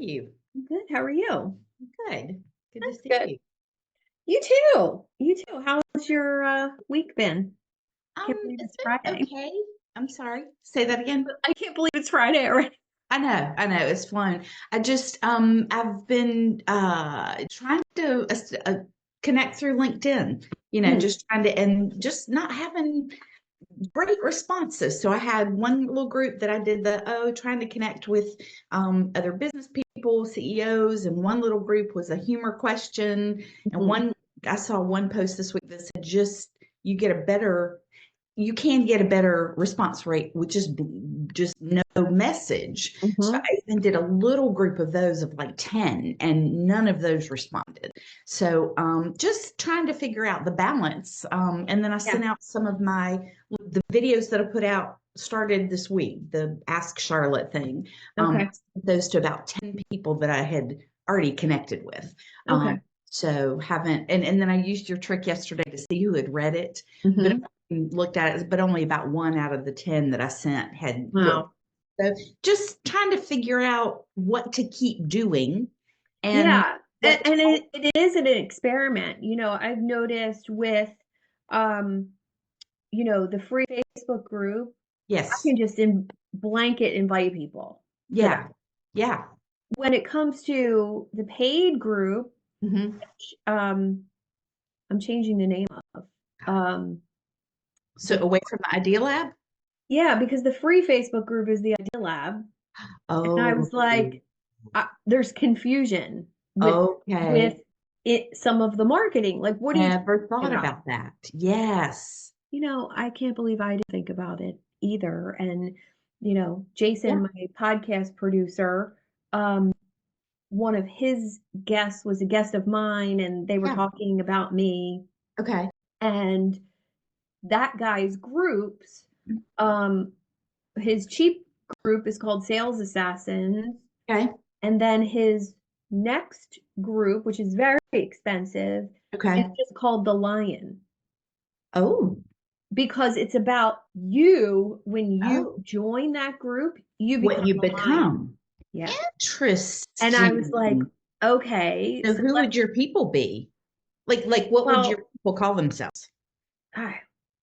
you? Good. How are you? Good. Good to That's see good. you. You too. You too. How's your week been? Can't believe It's it's Friday. been okay. I'm sorry. Say that again. I can't believe it's Friday already. I know, it's flown. I've been trying to connect through LinkedIn, Hmm. just trying to, and just not having great responses. So I had one little group that I did trying to connect with other business people, CEOs, and one little group was a humor question. And Mhm. I saw one post this week that said just you get a better you can get a better response rate with just no message. So Mhm. I even did a little group of those of like 10 and none of those responded. So just trying to figure out the balance. And then I Yeah. sent out some of the videos that I put out started this week, the Ask Charlotte thing. Okay. Sent those to about 10 people that I had already connected with. Okay. So haven't, and then I used your trick yesterday to see who had read it, but Mhm. looked at it, but only about 1 out of the 10 that I sent had looked. Wow. So just trying to figure out what to keep doing and Yeah. And, what to and it is an experiment. I've noticed with um, the free Facebook group, I yes. can just blanket invite people to that. Yeah. Yeah. When it comes to the paid group, Hmm. um, I'm changing the name of. Um, So the away from the Idea Lab. Yeah, because the free Facebook group is the Idea Lab, and I Oh, was like, there's confusion with okay. it. Some of the marketing, like, what are you Never talking thought about? about that. Yes. I can't believe I didn't think about it either. And Yeah. Jason, my podcast producer, um, one of his guests was a guest of mine, and they were Yeah. talking about me, Okay. and that guy's groups. Um, his cheap group is called Sales Assassins, Okay. and then his next group, which is very expensive, is Okay. just called The Lion, Oh. because it's about you. When you Oh. join that group, you What become you a lion. become. Yeah. And I was like, Interesting. okay, So so who would your people be? Like what would your well, people call themselves? I,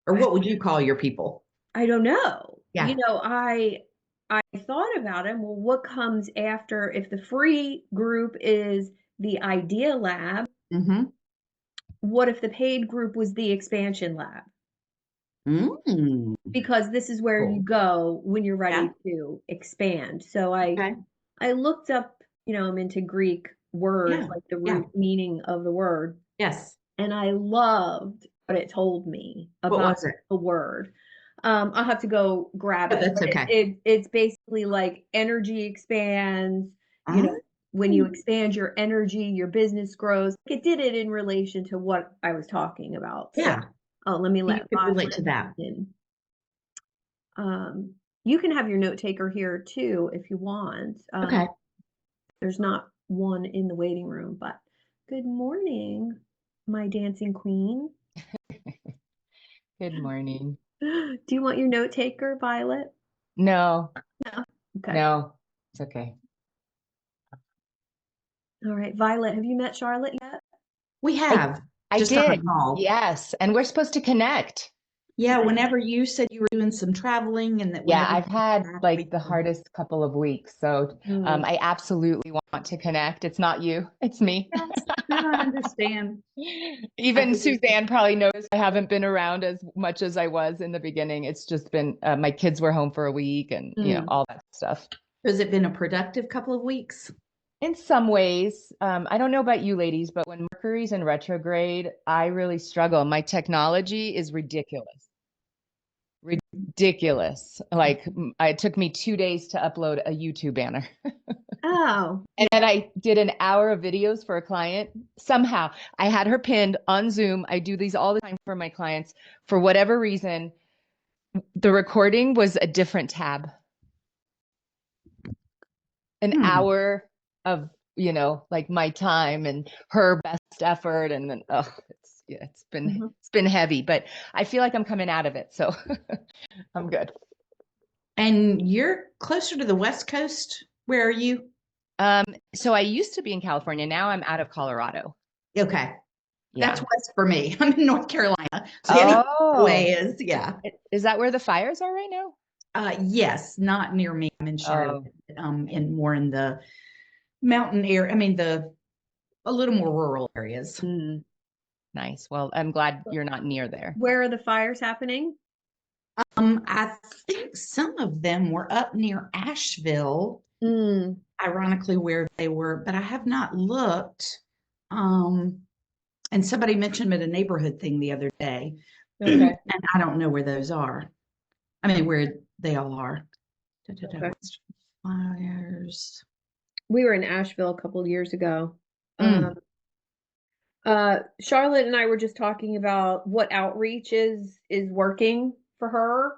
Or what would you call your people? I don't know. Yeah. I thought about it. Well, what comes after if the free group is the Idea Lab? Mm-hmm. What if the paid group was the Expansion Lab? Mm. Because this is where you Cool. go when you're Yeah. ready to expand. So I Okay. I looked up, I'm into Greek words, Yeah. like the Yeah. root meaning of the word, Yes. and I loved what it told me What about was it? the word. I'll have to go grab Oh, it, that's but okay. it's basically like energy expands, you Ah, know, when you expand your energy, your business grows. It did it in relation to what I was talking about. So, yeah. oh, let me You let could relate Violet to that. in. You can have your note taker here too if you want. Okay. There's not one in the waiting room, but good morning, my dancing queen. Good morning. Do you want your note taker, Violet? No, No. Okay. no, it's okay. All right. Violet, have you met Charlotte yet? We I have I just on a did. call. Yes, and we're supposed to connect. Yeah. Whenever you said you were doing some traveling and that Yeah, whenever you I've had come back, we like the can. hardest couple of weeks, so Mm, I absolutely want to connect. It's not you, it's me. Yes. No, I understand. I Even do. Suzanne probably knows I haven't been around as much as I was in the beginning. It's just been my kids were home for a week and mm. all that stuff. Has it been a productive couple of weeks? In some ways, I don't know about you ladies, but when Mercury's in retrograde, I really struggle. My technology is ridiculous. Ridiculous. Like it took me 2 days to upload a YouTube banner. Oh, And then I did an hour of videos for a client. Somehow I had her pinned on Zoom. I do these all the time for my clients. For whatever reason, the recording was a different tab. An Hmm. hour of, like my time and her best effort. And then, it's mhm. been heavy, but I feel like I'm coming out of it. So I'm good. And you're closer to the West Coast. Where are you? So I used to be in California. Now I'm out of Colorado. Okay. Yeah. That's west for me. I'm in North Carolina. So any way is, yeah. Is that where the fires are right now? Yes, not near me. I'm in Charlotte, in more in the mountain area. I mean, a little more rural areas. Nice. Well, I'm glad you're not near there. Where are the fires happening? I think some of them were up near Asheville, ironically where they were, but I have not looked. And somebody mentioned it a neighborhood thing the other day. Okay. And I don't know where those are. I mean, where they all are. Okay. Fires. We were in Asheville a couple of years ago. Charlotte and I were just talking about what outreach is working for her,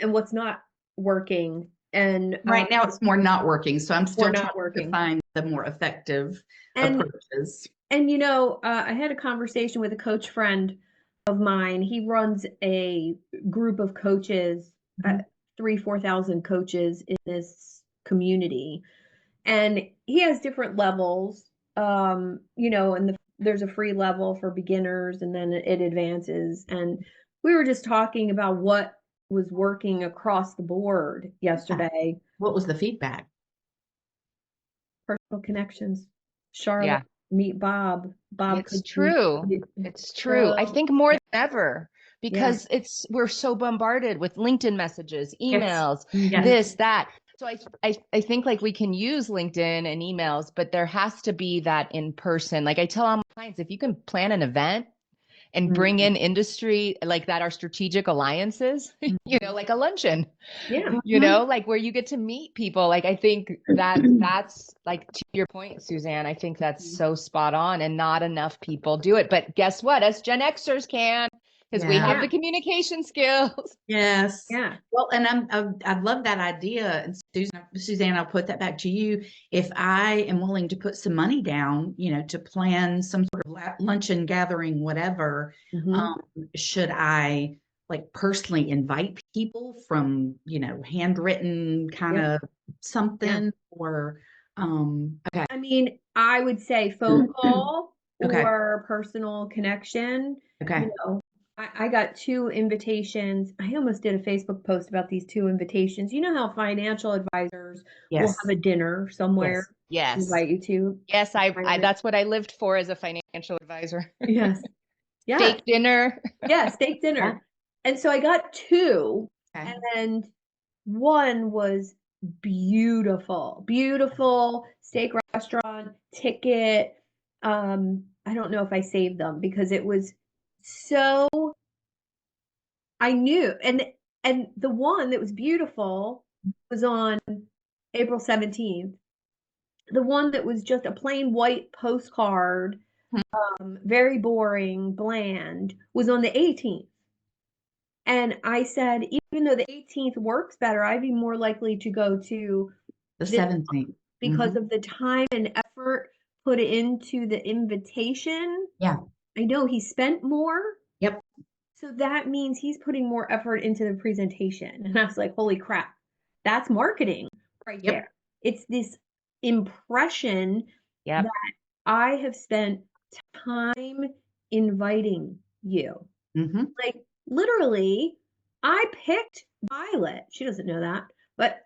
and what's not working. And right now it's more not working. So I'm still not trying working. to find the more effective approaches. And I had a conversation with a coach friend of mine. He runs a group of coaches, 3,000-4,000 coaches in this community. And he has different levels, and there's a free level for beginners, and then it advances. And we were just talking about what was working across the board yesterday. What was the feedback? Personal connections. Charlotte, meet Bob. It's true. It's true. I think more than ever, because we're so bombarded with LinkedIn messages, emails, this, that. So I think like we can use LinkedIn and emails, but there has to be that in person. Like I tell all my clients, if you can plan an event and bring in industry like that, are strategic alliances, like a luncheon, like where you get to meet people. Like I think that's like, to your point, Suzanne, I think that's so spot on, and not enough people do it. But guess what? Us Gen Xers can. Because we have the communication skills. Yes. Yeah. Well, and I love that idea. And Suzanne, I'll put that back to you. If I am willing to put some money down, to plan some sort of luncheon gathering, whatever, should I like personally invite people from, handwritten kind of something or, okay. I mean, I would say phone call or personal connection. Okay. I got 2 invitations. I almost did a Facebook post about these 2 invitations. You know how financial advisors will have a dinner somewhere? Yes. Invite you to. Yes, I that's what I lived for as a financial advisor. Yes. Yeah. Steak dinner. Yeah, steak dinner. And so I got 2, and one was beautiful. Beautiful steak restaurant, ticket. I don't know if I saved them because it was so, I knew, and the one that was beautiful was on April 17th. The one that was just a plain white postcard, very boring, bland, was on the 18th. And I said, even though the 18th works better, I'd be more likely to go to the 17th because of the time and effort put into the invitation. Yeah. I know he spent more. Yep. So that means he's putting more effort into the presentation. And I was like, holy crap, that's marketing right there. It's this impression that I have spent time inviting you. Like literally, I picked Violet. She doesn't know that, but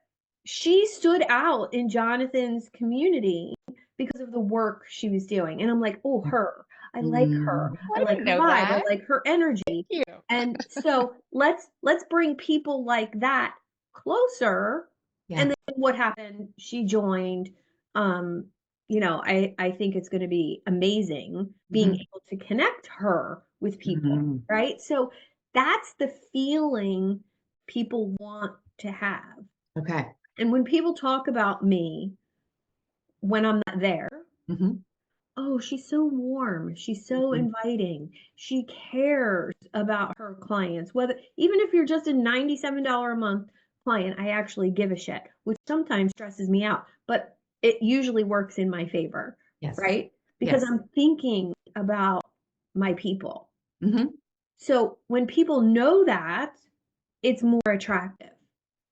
she stood out in Jonathan's community because of the work she was doing. And I'm like, oh, her. I like her. I like her vibe. I like her energy. And so let's bring people like that closer. And then what happened? She joined. I think it's going to be amazing being able to connect her with people, right? So that's the feeling people want to have. Okay. And when people talk about me when I'm not there, oh, she's so warm. She's so inviting. She cares about her clients. Even if you're just a $97 a month client, I actually give a shit, which sometimes stresses me out, but it usually works in my favor, right? Because I'm thinking about my people. So when people know that, it's more attractive.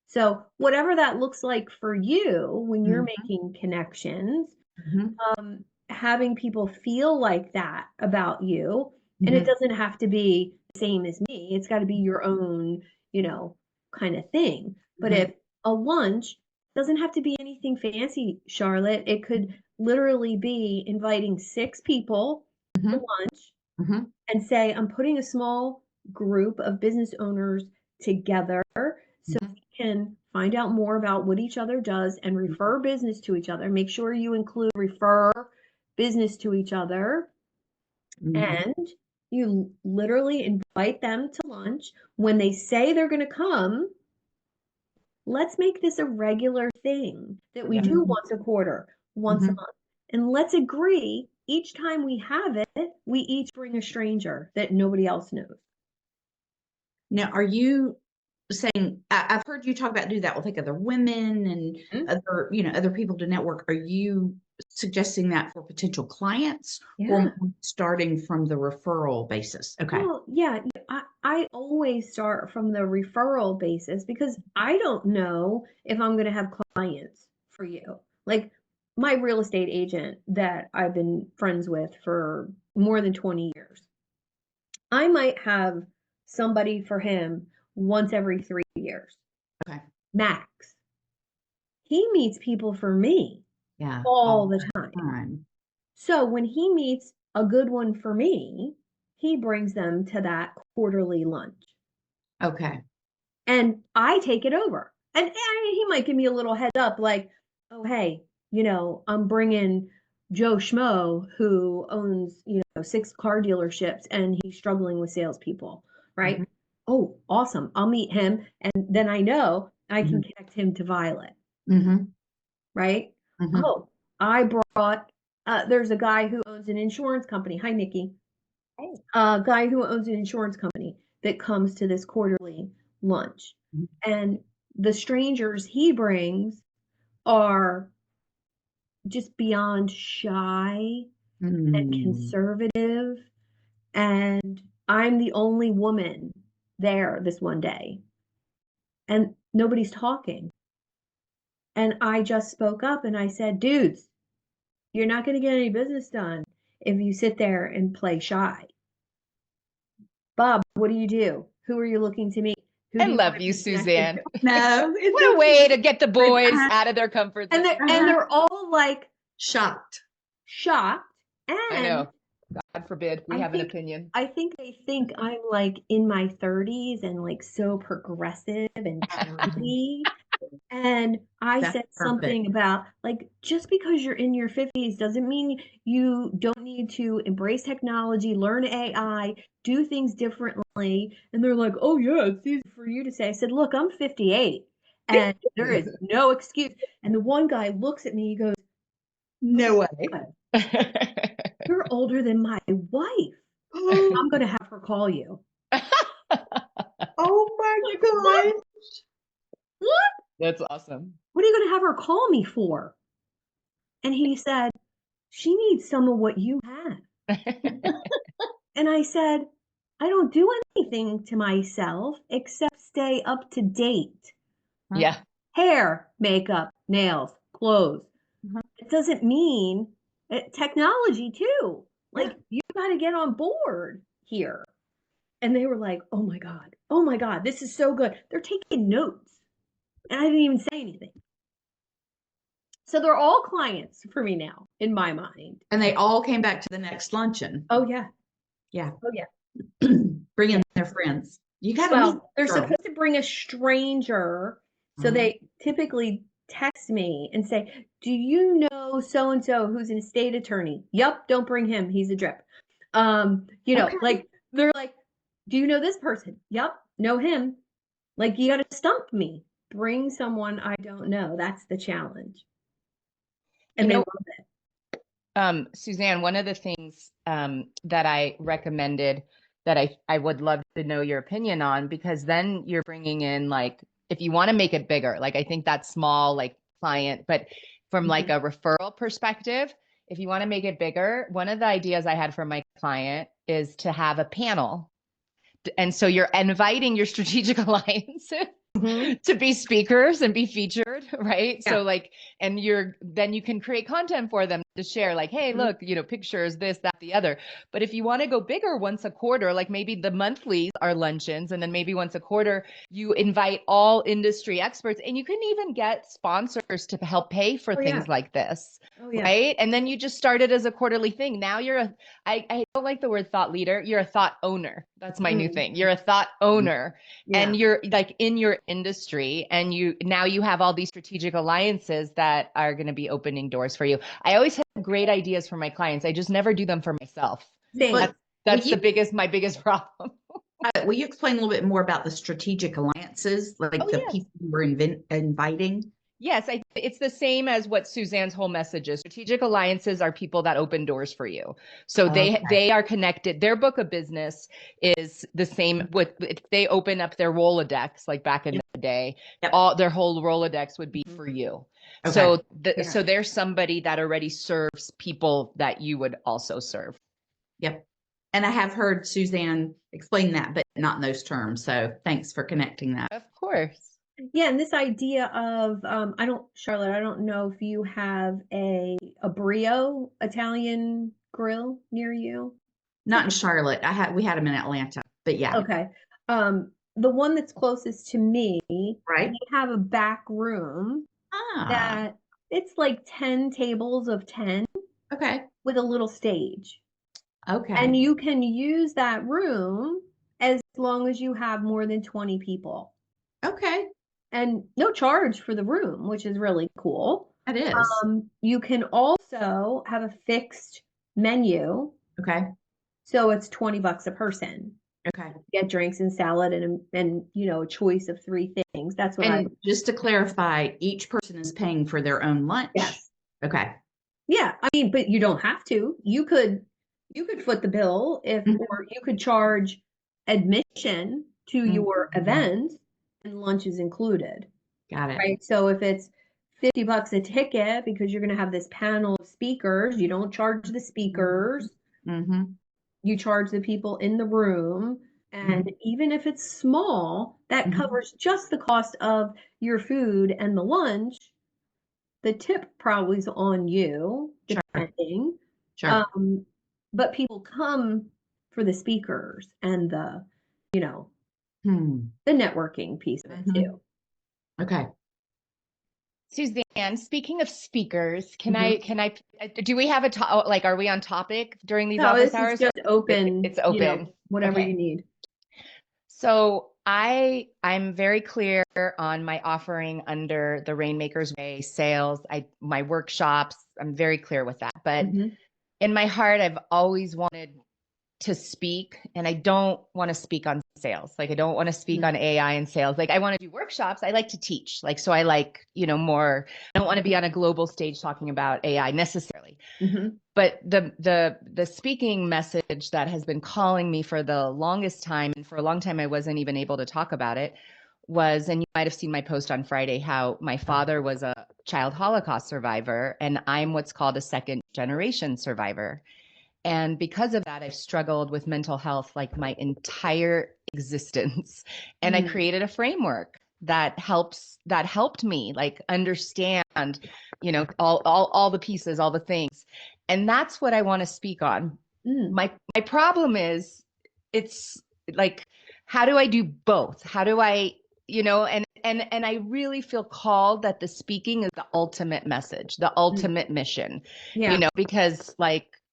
So whatever that looks like for you when you're Mhm. making connections, Mhm. having people feel like that about you, and it Mhm. doesn't have to be the same as me. It's got to be your own, kind of thing. But Mhm. if a lunch doesn't have to be anything fancy, Charlotte, it could literally be inviting 6 people to Mhm. lunch Mhm. and say, I'm putting a small group of business owners together so Mhm. we can find out more about what each other does and refer business to each other. Make sure you include refer business to each other. Mhm. And you literally invite them to lunch. When they say they're going to come, let's make this a regular thing that we Yeah. do Mhm. once a quarter, once a Mhm. month. And let's agree each time we have it, we each bring a stranger that nobody else knows. Now, are you saying, I've heard you talk about do that with like other women and Mhm. other people to network. Are you suggesting that for potential clients or Yeah. more starting from the referral basis? Okay. Well, yeah, I always start from the referral basis because I don't know if I'm going to have clients for you. Like my real estate agent that I've been friends with for more than 20 years, I might have somebody for him once every 3 years, Okay. max. He meets people for me Yeah. all All the the time. time. So when he meets a good one for me, he brings them to that quarterly lunch. Okay. And I take it over. And he might give me a little heads up, like, oh, hey, I'm bringing Joe Schmo who owns, 6 car dealerships and he's struggling with salespeople, right? Mhm. Oh, awesome. I'll meet him. And then I know I can Mhm. connect him to Violet, Mhm. right? Mhm. Oh, I brought, there's a guy who owns an insurance company. Hi, Nikki. Hey. A guy who owns an insurance company that comes to this quarterly lunch. Mhm. And the strangers he brings are just beyond shy and Mm. conservative. And I'm the only woman there this one day, and nobody's talking. And I just spoke up and I said, dudes, you're not going to get any business done if you sit there and play shy. Bob, what do you do? Who are you looking to meet? Who I do you want love to you, be connected Suzanne. to? No, it's What a way okay. to get the But, boys out of their comfort And zone. they're all like shocked. shocked. I And know. God forbid we I have an think opinion. I think they think I'm like in my 30s and like so progressive and trendy. And I That's said perfect. something about like just because you're in your 50s doesn't mean you don't need to embrace technology, learn AI, do things differently. And they're like, "Oh yeah, it's easy for you to say." I said, "Look, I'm 58 and there is no excuse." And the one guy looks at me, he goes, No way. "God, you're older than my wife. Oh, I'm going to have her call you." oh my Like, what? God. What? That's awesome. What are you going to have her call me for? And he said, she needs some of what you have. And I said, I don't do anything to myself except stay up to date. Yeah. Hair, makeup, nails, clothes. Mhm. It doesn't mean technology too. Yeah. Like you got to get on board here. And they were like, oh my God, this is so good. They're taking notes. And I didn't even say anything. So they're all clients for me now, in my mind. And they all came back to the next luncheon. Oh, yeah. Yeah. Oh, yeah. Bringing Yeah. their friends. You got to meet Well, they're this girl. supposed to bring a stranger. So Mhm. they typically text me and say, do you know so and so who's an estate attorney? Yup, don't bring him. He's a drip. Okay. Like they're like, do you know this person? Yup, know him. Like you got to stump me. Bring someone I don't know. That's the challenge. You And they know, love it. Suzanne, one of the things that I recommended that I would love to know your opinion on, because then you're bringing in like, if you want to make it bigger, like I think that small like client, but from like a referral perspective, if you want to make it bigger, one of the ideas I had for my client is to have a panel. And so you're inviting your strategic alliances to be speakers and be featured, right? Yeah. So like, and then you can create content for them to share, like, hey, look, pictures, this, that, the other. But if you want to go bigger once a quarter, like maybe the monthlies are luncheons, and then maybe once a quarter, you invite all industry experts, and you can even get sponsors to help pay for things like this. Right. And then you just start it as a quarterly thing. Now I don't like the word thought leader. You're a thought owner. That's my new thing. You're a thought owner, and you're like in your industry, and now you have all these strategic alliances that are going to be opening doors for you. I always have great ideas for my clients. I just never do them for myself. Same. That's my biggest problem. Will you explain a little bit more about the strategic alliances, like the people you were inviting? Yes, it's the same as what Suzanne's whole message is. Strategic alliances are people that open doors for you. So they are connected. Their book of business is the same with, if they open up their Rolodex, like back in the day, all their whole Rolodex would be for you. So so there's somebody that already serves people that you would also serve. Yep. And I have heard Suzanne explain that, but not in those terms. So thanks for connecting that. Of course. Yeah, and this idea of Charlotte, I don't know if you have a Brio Italian grill near you. Not in Charlotte. We had them in Atlanta, but yeah. Okay. The one that's closest to me, right? They have a back room that it's like 10 tables of 10. Okay. With a little stage. Okay. And you can use that room as long as you have more than 20 people. Okay. And no charge for the room, which is really cool. It is. You can also have a fixed menu. Okay. So it's $20 a person. Okay. Get drinks and salad and a choice of 3 things. That's what just to clarify, each person is paying for their own lunch. Yes. Okay. Yeah, I mean, but you don't have to. You could foot the bill or you could charge admission to your event, and lunch is included. Got it. Right. So if it's $50 a ticket because you're going to have this panel of speakers, you don't charge the speakers. You charge the people in the room. And even if it's small, that covers just the cost of your food and the lunch. The tip probably is on you, depending. Sure. But people come for the speakers and the networking piece of it too. Okay. Suzanne, speaking of speakers, do we have are we on topic during these office hours? Is just open. It's open. Whatever you need. So I'm very clear on my offering under the Rainmaker's Way sales, my workshops. I'm very clear with that. But in my heart, I've always wanted to speak, and I don't want to speak on sales. Like I don't want to speak on AI and sales. Like I want to do workshops. I like to teach. Like, so I like, more, I don't want to be on a global stage talking about AI necessarily. But the speaking message that has been calling me for the longest time, and for a long time I wasn't even able to talk about it, was, and you might have seen my post on Friday, how my father was a child Holocaust survivor, and I'm what's called a second generation survivor. And because of that, I've struggled with mental health like my entire existence. And I created a framework that helped me like understand, all the pieces, all the things. And that's what I want to speak on. My problem is, it's like, how do I do both? How do I, and I really feel called that the speaking is the ultimate message, the ultimate mission, because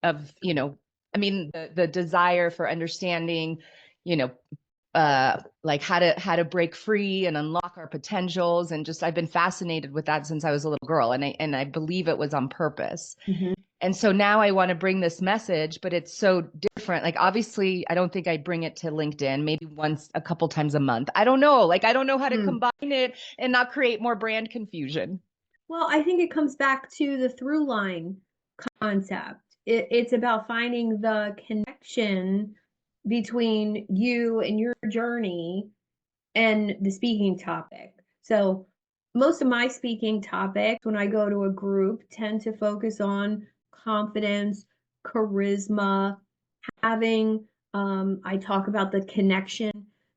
the desire for understanding, like how to break free and unlock our potentials. And just, I've been fascinated with that since I was a little girl. And I believe it was on purpose. And so now I want to bring this message, but it's so different. Like, obviously, I don't think I bring it to LinkedIn, maybe a couple times a month. I don't know. Like, I don't know how to combine it and not create more brand confusion. Well, I think it comes back to the through line concept. It's about finding the connection between you and your journey and the speaking topic. So most of my speaking topics when I go to a group tend to focus on confidence, charisma, having, I talk about the connection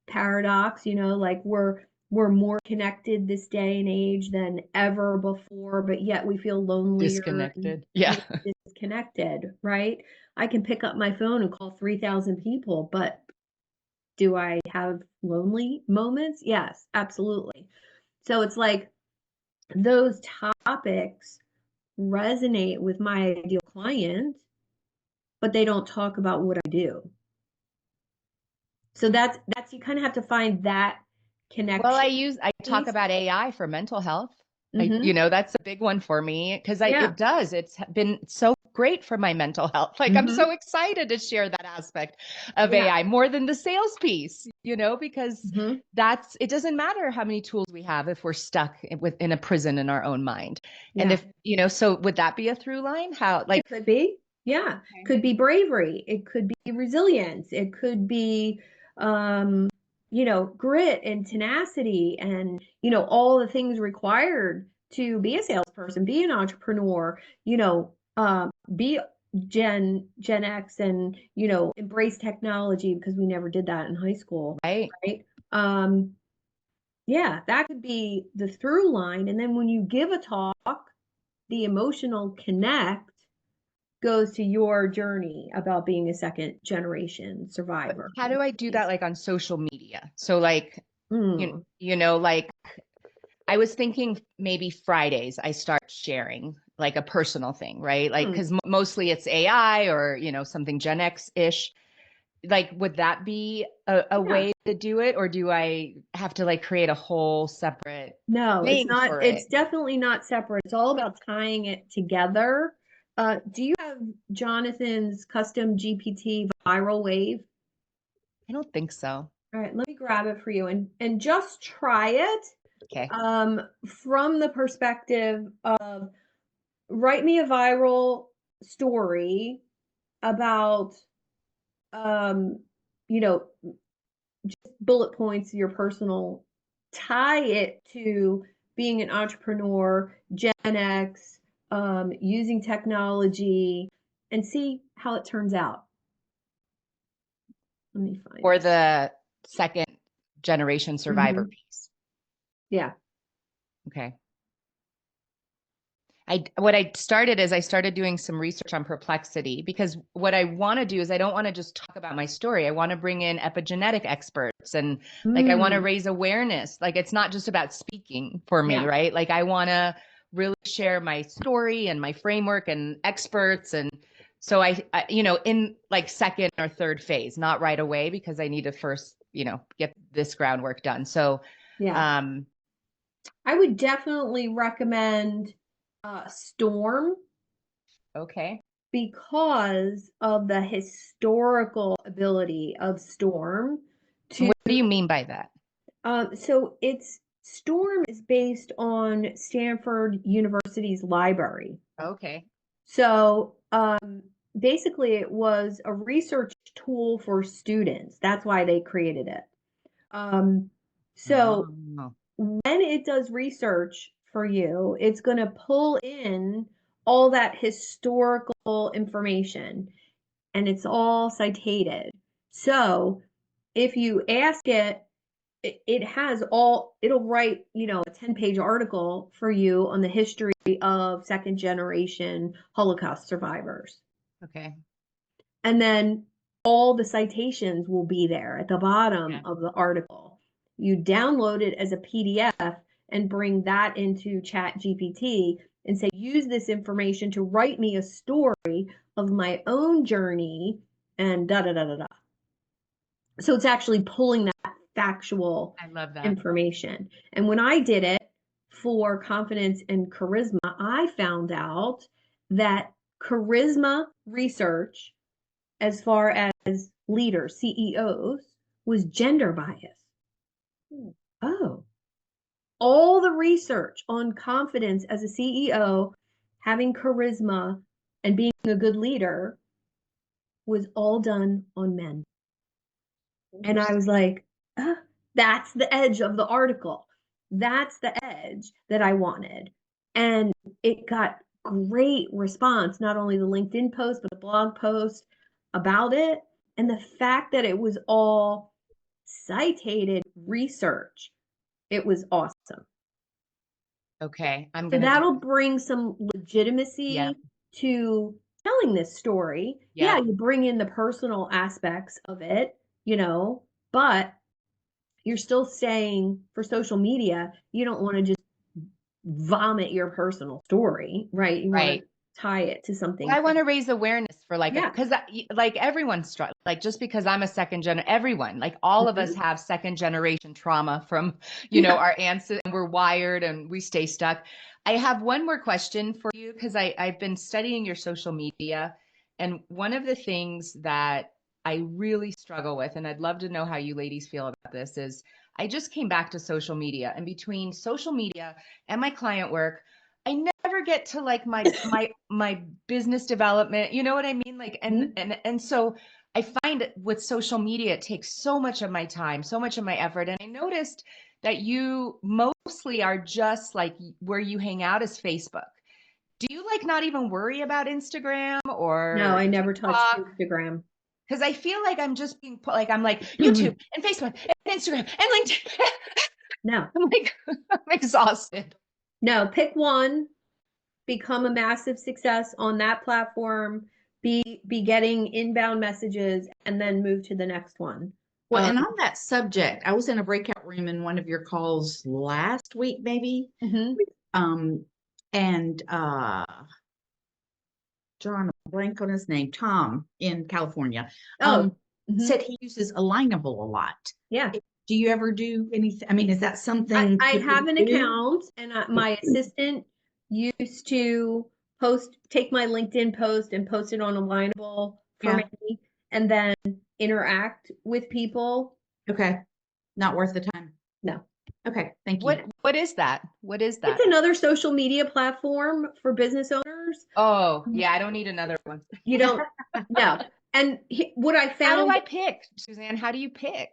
paradox, like we're we're more connected this day and age than ever before, but yet we feel lonelier Disconnected. Yeah. and disconnected, right? I can pick up my phone and call 3,000 people, but do I have lonely moments? Yes, absolutely. So it's like those topics resonate with my ideal client, but they don't talk about what I do. So that's you kind of have to find that connection. Well, I talk piece. about AI for mental health. Mhm. That's a big one for me because Yeah. it's been so great for my mental health. Like I'm Mhm. so excited to share that aspect of Yeah. AI more than the sales piece, because Mhm. it doesn't matter how many tools we have if we're stuck in a prison in our own mind. And Yeah. if, so would that be a through line? How, like, It could be. Yeah. okay. Could be bravery. It could be resilience. It could be grit and tenacity and, all the things required to be a salesperson, be an entrepreneur, be Gen X and, embrace technology because we never did that in high school. Right. Right. Um, yeah, that could be the through line. And then when you give a talk, the emotional connect goes to your journey about being a second generation survivor. How do I do that, like, on social media? So, like, Mm, like, I was thinking maybe Fridays I start sharing like a personal thing, right? Like, mm, because mostly it's AI or, something Gen X-ish. Like, would that be a yeah. way to do it? Or do I have to like create a whole separate No, it's thing not. for It's it? definitely not separate. It's all about tying it together. Do you have Jonathan's custom GPT viral wave? I don't think so. All right, let me grab it for you and just try it Okay. from the perspective of write me a viral story about um, you know, bullet points, your personal, tie it to being an entrepreneur, Gen X, using technology, and see how it turns out. Let me find Or it. the second generation survivor Mhm. piece. Yeah. Okay. What I started is I started doing some research on perplexity because what I want to do is I don't want to just talk about my story. I want to bring in epigenetic experts and like I want to Mm. raise awareness. Like it's not just about speaking for me, Yeah. right? Like I want to really share my story and my framework and experts and so I in like second or third phase, not right away because I need to first, get this groundwork done. So Yeah. um I would definitely recommend Storm okay. because of the historical ability of Storm to What do you mean by that? so it's Storm is based on Stanford University's library. Okay. So basically, it was a research tool for students. That's why they created it. So Oh. when it does research for you, it's going to pull in all that historical information and it's all citated. So if you ask it, it has all, it'll write, a 10-page article for you on the history of second generation Holocaust survivors. Okay. And then all the citations will be there at the bottom Yeah. of the article. You download it as a PDF and bring that into Chat GPT and say, use this information to write me a story of my own journey and da da da da da. So it's actually pulling that factual I love that. information. And when I did it for confidence and charisma, I found out that charisma research, as far as leaders, CEOs, was gender bias. Oh, all the research on confidence as a CEO, having charisma, and being a good leader was all done on men. And I was like, that's the edge of the article. That's the edge that I wanted. And it got great response, not only the LinkedIn post, but the blog post about it. And the fact that it was all cited research It was awesome. Okay. I'm So going to that'll do. bring some legitimacy Yeah. to telling this story. Yeah. Yeah, you bring in the personal aspects of it, but you're still saying for social media, you don't want to just vomit your personal story, right? You want Right. to tie it to something. Well, I want to raise awareness for Yeah. because like everyone's like just because I'm a everyone, like all of us Mhm. have second generation trauma from, Yeah. our ancestors, and we're wired and we stay stuck. I have one more question for you because I've been studying your social media. And one of the things that I really struggle with, and I'd love to know how you ladies feel about this, is I just came back to social media, and between social media and my client work, I never get to like my business development. You know what I mean? Like, Mhm. and so I find that with social media, it takes so much of my time, so much of my effort. And I noticed that you mostly are just like where you hang out is Facebook. Do you like not even worry about Instagram No, or I never touched TikTok? Instagram. Because I feel like I'm just being like, I'm like YouTube and Facebook and Instagram and LinkedIn. No, I'm like, I'm exhausted. no, pick one, become a massive success on that platform, be getting inbound messages, and then move to the next one. Well, and on that subject, I was in a breakout room in one of your calls last week, maybe. Mhm. Um, and drawing a blank on his name, Tom in California, Oh, mhm. said he uses Alignable a lot. Yeah. Do you ever do anything? I mean, is that something I people have an do? account, and my assistant used to take my LinkedIn post and post it on Alignable for Yeah. me, and then interact with people. Okay. Not worth the time. No. Okay. Thank you. What is that? What is It's that? another social media platform for business owners. Oh, yeah, I don't need another one. You don't no. And what I How do found, I pick, Suzanne? How do you pick?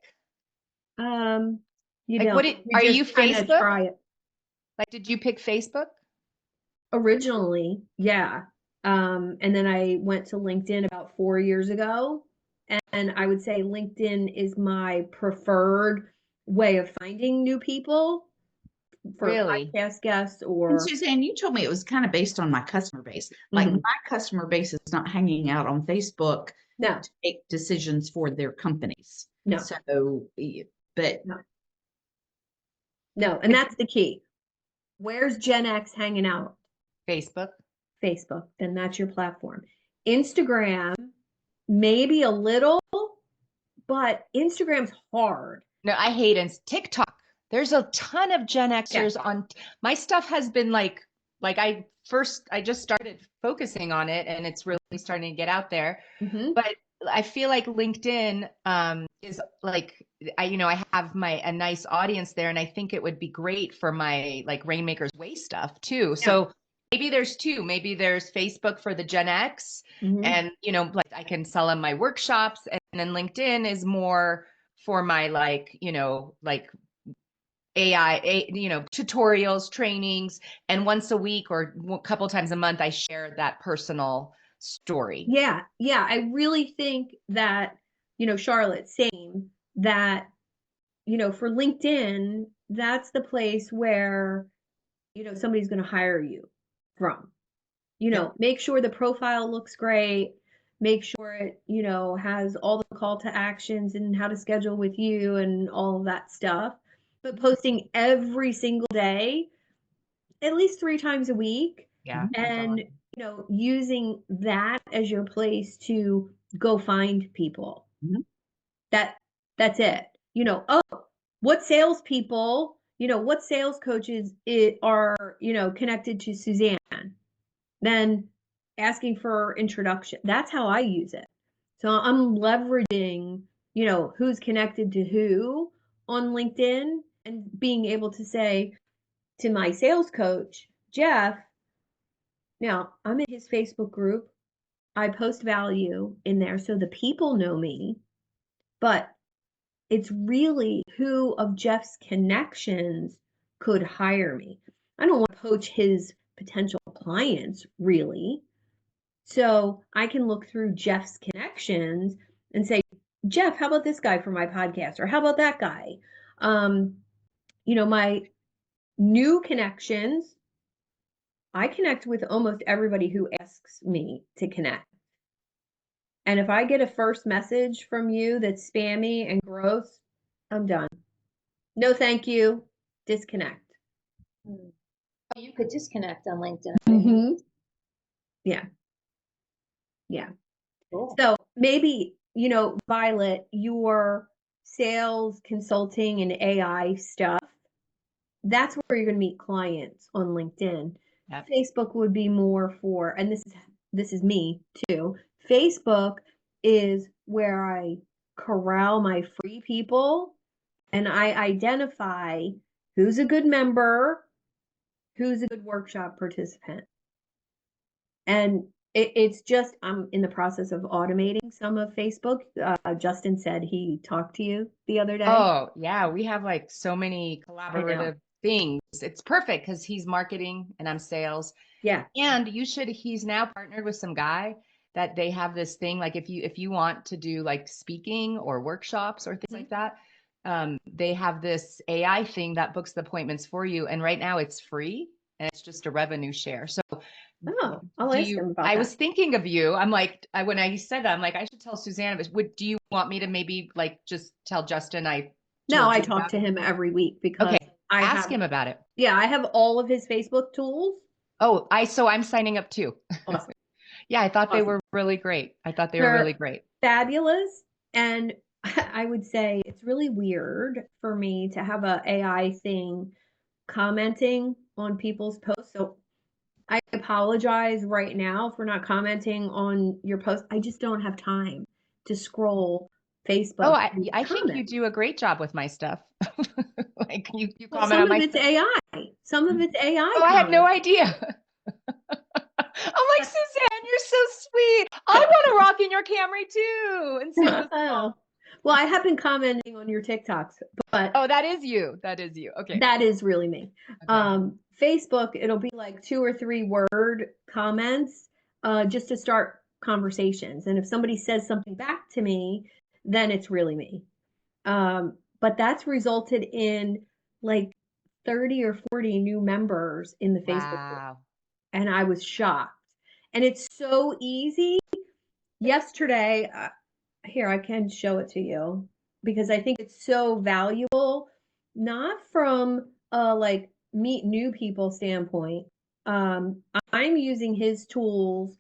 you Like, don't. are You you just kind of Facebook? try it. Like, did you pick Facebook? Originally, yeah. And then I went to LinkedIn about 4 years ago. And I would say LinkedIn is my preferred way of finding new people for Really? podcast guests And or Suzanne, you told me it was kind of based on my customer base. Like Mhm. my customer base is not hanging out on Facebook No, to make decisions for their companies. no, So, but no, no. And that's the key. Where's Gen X hanging out? Facebook? Facebook. Then that's your platform. Instagram, maybe a little, but Instagram's hard. No, I hate TikTok. There's a ton of Gen Yeah. Xers on my stuff has been like I just started focusing on it and it's really starting to get out there. Hmm. But I feel like LinkedIn is like I have a nice audience there, and I think it would be great for my like Rainmaker's Way stuff too. Yeah. So maybe there's two. Maybe there's Facebook for the Gen X, Hmm. and like I can sell them my workshops, and then LinkedIn is more for my like like AI, tutorials, trainings, and once a week or a couple times a month, I share that personal story. Yeah. Yeah. I really think that, Charlotte, same, that, for LinkedIn, that's the place where, somebody's going to hire you from. Yep. Make sure the profile looks great. Make sure it, has all the call to actions and how to schedule with you and all of that stuff. But posting every single day, at least 3 times a week, Yeah, that's all. and, using that as your place to go find people. Mhm. That that's it. Oh, what salespeople, what sales coaches are, connected to Suzanne? Then asking for introduction. That's how I use it. So I'm leveraging, who's connected to who on LinkedIn and being able to say to my sales coach, Jeff, now I'm in his Facebook group. I post value in there so the people know me, but it's really who of Jeff's connections could hire me. I don't want to poach his potential clients, really. So I can look through Jeff's connections and say, Jeff, how about this guy for my podcast? Or how about that guy? Um, my new connections, I connect with almost everybody who asks me to connect. And if I get a first message from you that's spammy and gross, I'm done. No, thank you. Disconnect. Oh, you could disconnect on LinkedIn. Mm-hmm. Yeah. Yeah. Cool. So maybe, Violet, your sales, consulting, and AI stuff, that's where you're going to meet clients on LinkedIn. Yep. Facebook would be more for, and this is me too. Facebook is where I corral my free people and I identify who's a good member, who's a good workshop participant. And it's just, I'm in the process of automating some of Facebook. Justin said he talked to you the other day. Oh, yeah. We have like so many I know. collaborative things. It's perfect because he's marketing and I'm sales. Yeah. And he's now partnered with some guy that they have this thing, like if you want to do like speaking or workshops or things like that, they have this AI thing that books the appointments for you. And right now it's free and it's just a revenue share. So Oh, I'll ask him about I that. was thinking of you. I'm like, when I said that, I'm like, I should tell Suzanne. Do you want me to maybe like just tell Justin No, I told you talk about to it? him every week because Okay, ask him about it. Yeah, I have all of his Facebook tools. Oh, so I'm signing up too. Awesome. Yeah, I thought they Awesome. were really great. They're fabulous. And I would say it's really weird for me to have a AI thing commenting on people's posts. So I apologize right now for not commenting on your post. I just don't have time to scroll Facebook. Oh, I think you do a great job with my stuff. Like you Well, comment some on of my it's stuff. AI. Some of it's AI. Oh, I had no idea. I'm like, Suzanne, you're so sweet. I want to rock in your Camry too and sing the song. Well, I have been commenting on your TikToks, but Oh, that is you. That is you. Okay. that is really me. Okay. Facebook, it'll be like 2 or 3 word comments, just to start conversations. And if somebody says something back to me, then it's really me. But that's resulted in like 30 or 40 new members in the Facebook group. Wow. And I was shocked. And it's so easy. Yesterday, here, I can show it to you because I think it's so valuable, not from a like meet new people standpoint. I'm using his tools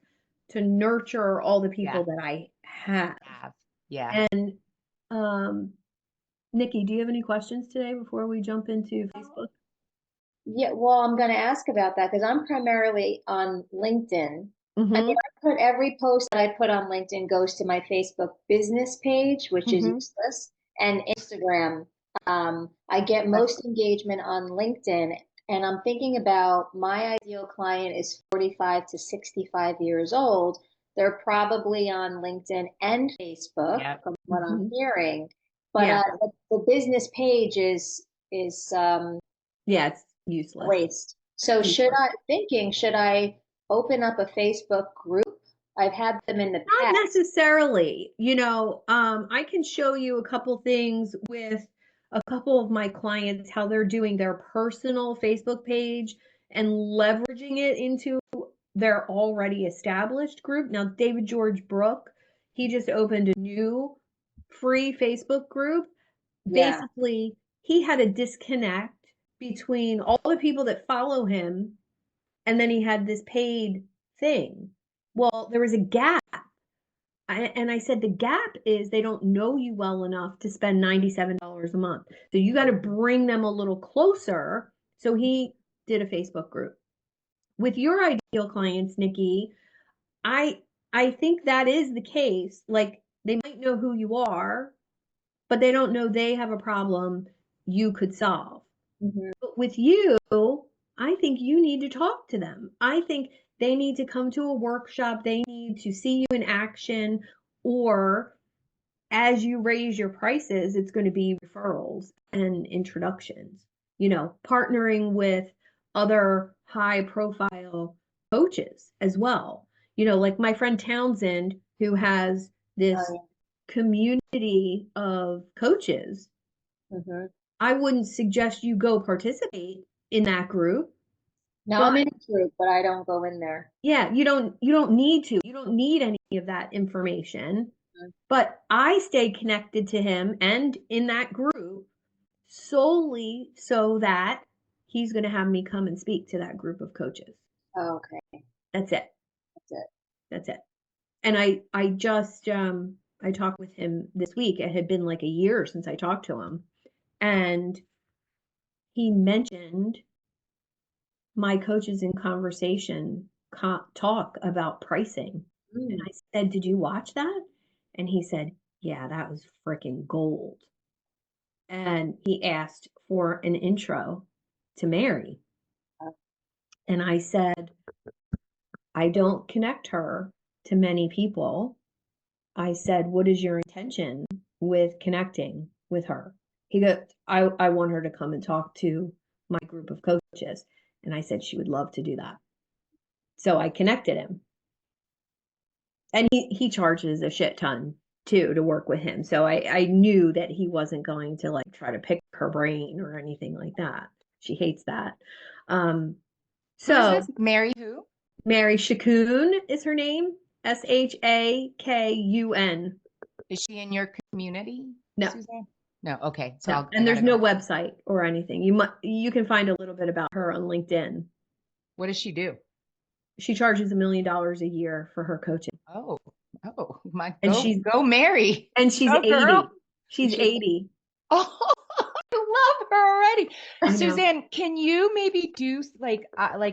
to nurture all the people that I have. Yeah. And Nikki, do you have any questions today before we jump into Facebook? Yeah, well, I'm going to ask about that because I'm primarily on LinkedIn. I mean, every post that I put on LinkedIn goes to my Facebook business page, which is useless, and Instagram. I get most engagement on LinkedIn, and I'm thinking about my ideal client is 45 to 65 years old. They're probably on LinkedIn and Facebook, from what I'm hearing. But the business page is yeah, it's useless. Waste. So should I open up a Facebook group? I've had them in the past. Not necessarily. I can show you a couple things with a couple of my clients, how they're doing their personal Facebook page and leveraging it into their already established group. Now, David George Brooke, he just opened a new free Facebook group. Yeah. Basically, he had a disconnect between all the people that follow him, and then he had this paid thing. Well, there was a gap. And I said, the gap is they don't know you well enough to spend $97 a month. So you got to bring them a little closer. So he did a Facebook group. With your ideal clients, Nikki, I think that is the case. Like they might know who you are, but they don't know they have a problem you could solve. But with you, I think you need to talk to them. I think they need to come to a workshop. They need to see you in action, or as you raise your prices, it's going to be referrals and introductions, partnering with other high profile coaches as well. Like my friend Townsend, who has this community of coaches. I wouldn't suggest you go participate in that group. Now But I'm in a group, but I don't go in there. yeah, you don't need to. You don't need any of that information. Mhm. But I stayed connected to him and in that group solely so that he's going to have me come and speak to that group of coaches. Oh, okay. That's it. That's it. That's it. And I just I talked with him this week. It had been like a year since I talked to him, and he mentioned my coaches in conversation talk about pricing. And I said, "Did you watch that?" And he said, "Yeah, that was freaking gold." And he asked for an intro to Mary. And I said, "I don't connect her to many people." I said, "What is your intention with connecting with her?" He goes, I want her to come and talk to my group of coaches. And I said she would love to do that. So I connected him. And he charges a shit ton too to work with him. So I knew that he wasn't going to like try to pick her brain or anything like that. She hates that. Who is So this? Mary who? Mary Shakun is her name. Shakun. Is she in your community, No. Suzanne? No. Okay. So No. I And there's gotta no go. website or anything. You can find a little bit about her on LinkedIn. What does she do? She charges $1 million a year for her coaching. Oh, my And go Mary. she's Go 80. girl. She's should- 80. Oh, I love her already. I know. Suzanne, can you maybe do like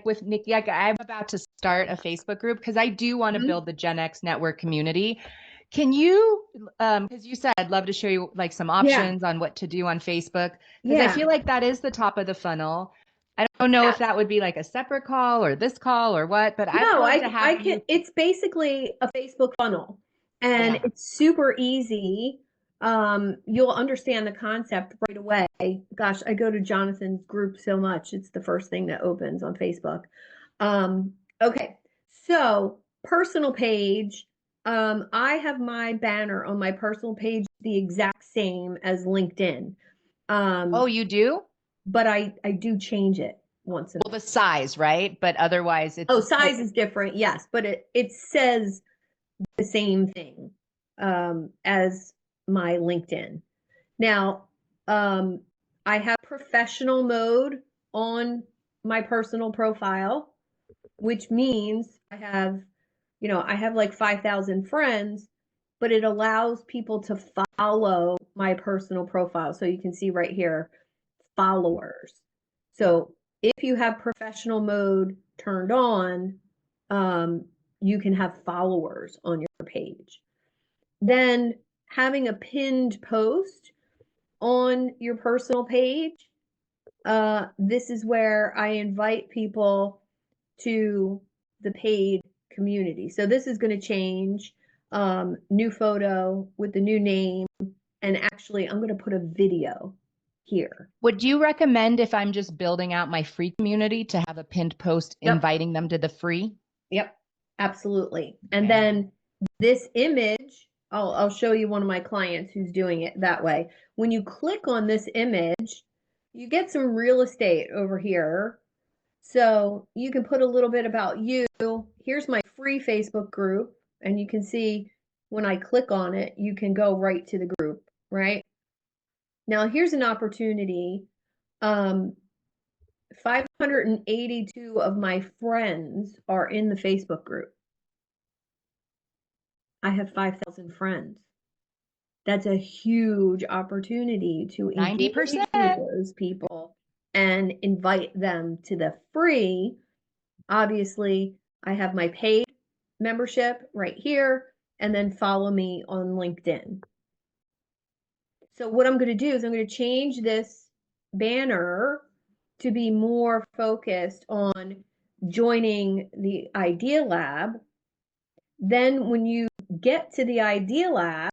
with Nikki? Like I'm about to start a Facebook group because I do want to Mhm. build the Gen X network community. Can you, because you said I'd love to show you like some options on what to do on Facebook, because I Yeah. feel like that is the top of the funnel. I don't know if that would be like a separate call or this call or what, but I'd No, love to have I can. you. It's basically a Facebook funnel, and Yeah. it's super easy. You'll understand the concept right away. Gosh, I go to Jonathan's group so much. It's the first thing that opens on Facebook. Okay, so personal page. I have my banner on my personal page the exact same as LinkedIn. Oh, you do? But I do change it once in a Well, while. the size, right? But otherwise, it's Oh, size is different, yes, but it says the same thing as my LinkedIn. Now, I have professional mode on my personal profile, which means I have like 5,000 friends, but it allows people to follow my personal profile. So you can see right here, followers. So if you have professional mode turned on, you can have followers on your page. Then having a pinned post on your personal page, this is where I invite people to the paid community. So this is going to change. New photo with the new name. And actually, I'm going to put a video here. Would you recommend if I'm just building out my free community to have a pinned post Yep. inviting them to the free? Yep, absolutely. And Okay. then this image, I'll show you one of my clients who's doing it that way. When you click on this image, you get some real estate over here. So you can put a little bit about you. Here's my free Facebook group, and you can see when I click on it, you can go right to the group, right? Now here's an opportunity. 582 of my friends are in the Facebook group. I have 5,000 friends. That's a huge opportunity to engage 90%. with those people and invite them to the free. Obviously, I have my paid membership right here, and then follow me on LinkedIn. So what I'm going to do is I'm going to change this banner to be more focused on joining the Idea Lab. Then when you get to the Idea Lab,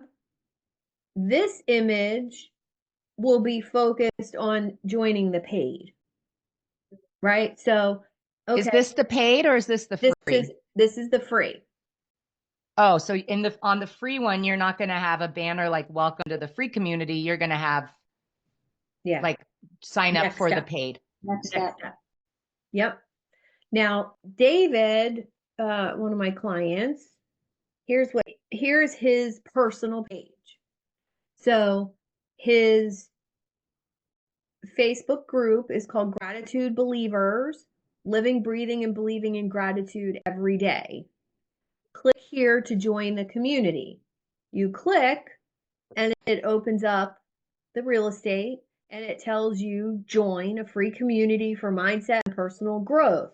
this image will be focused on joining the paid, right? So, Is okay, this the paid or is this the free? this is the free. Oh, so on the free one, you're not going to have a banner like "Welcome to the free community." You're going to have Yeah. like sign up Next for the step. paid. Next Next step. step. Yep. Now, David, one of my clients, here's his personal page. So his Facebook group is called Gratitude Believers, Living, Breathing, and Believing in Gratitude Every Day. Click here to join the community. You click and it opens up the real estate and it tells you join a free community for mindset and personal growth.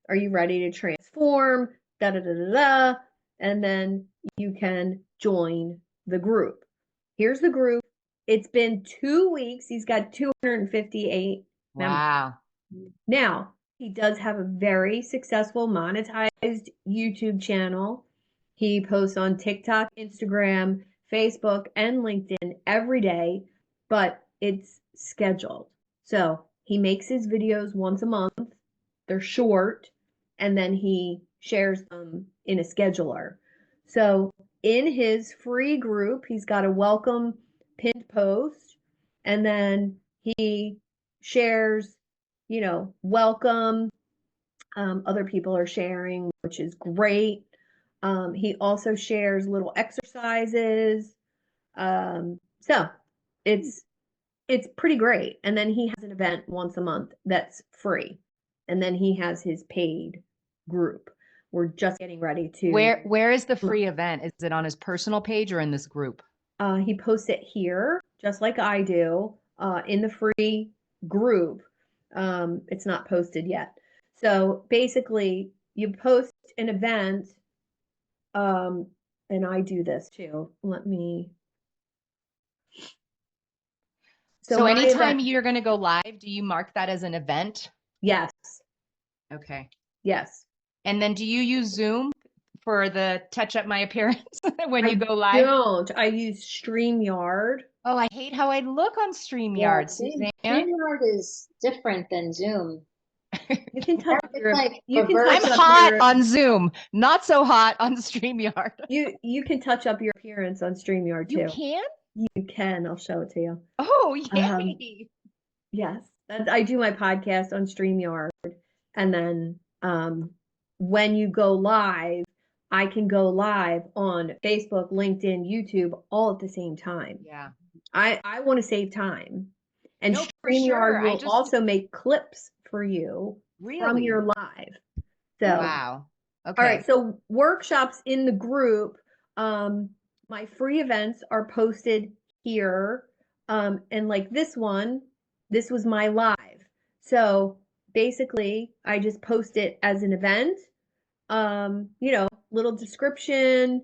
Are you ready to transform? Da da da da da. And then you can join the group. Here's the group. It's been 2 weeks. He's got 258 members. Wow. Now, he does have a very successful monetized YouTube channel. He posts on TikTok, Instagram, Facebook, and LinkedIn every day, but it's scheduled. So he makes his videos once a month. They're short, and then he shares them in a scheduler. So in his free group, he's got a welcome pinned post, and then he shares, welcome. Other people are sharing, which is great. He also shares little exercises. So it's pretty great. And then he has an event once a month that's free. And then he has his paid group. We're just getting ready to. Where is the free event? Is it on his personal page or in this group? He posts it here, just like I do, in the free group. It's not posted yet. So basically, you post an event, and I do this too. So my anytime event, you're going to go live, do you mark that as an event? yes, Okay. yes. And then do you use Zoom for the touch up my appearance when I you go live? don't. I use StreamYard. Oh, I hate how I look on Yeah, StreamYard, Suzanne. StreamYard is different than Zoom. You can touch up It's your. like You can reverse- touch I'm up hot your. on Zoom, not so hot on StreamYard. You can touch up your appearance on StreamYard You too. can? You can. I'll show it to you. Oh, yay. Yes, I do my podcast on StreamYard, and then when you go live, I can go live on Facebook, LinkedIn, YouTube, all at the same time. Yeah. I want to save time, and No, for StreamYard sure. will also make clips for you from Really? your live. So, Wow. Okay. all right, so workshops in the group. My free events are posted here, and like this one, this was my live. So basically, I just post it as an event. Little description,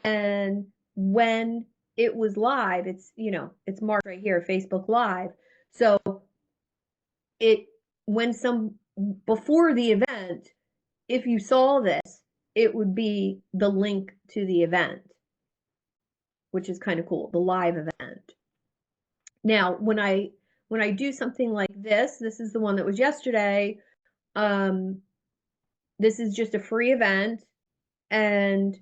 and when it was live, it's marked right here, Facebook Live. So it when some before the event, if you saw this, it would be the link to the event, which is kind of cool, the live event. Now, when I do something like this is the one that was yesterday. This is just a free event, and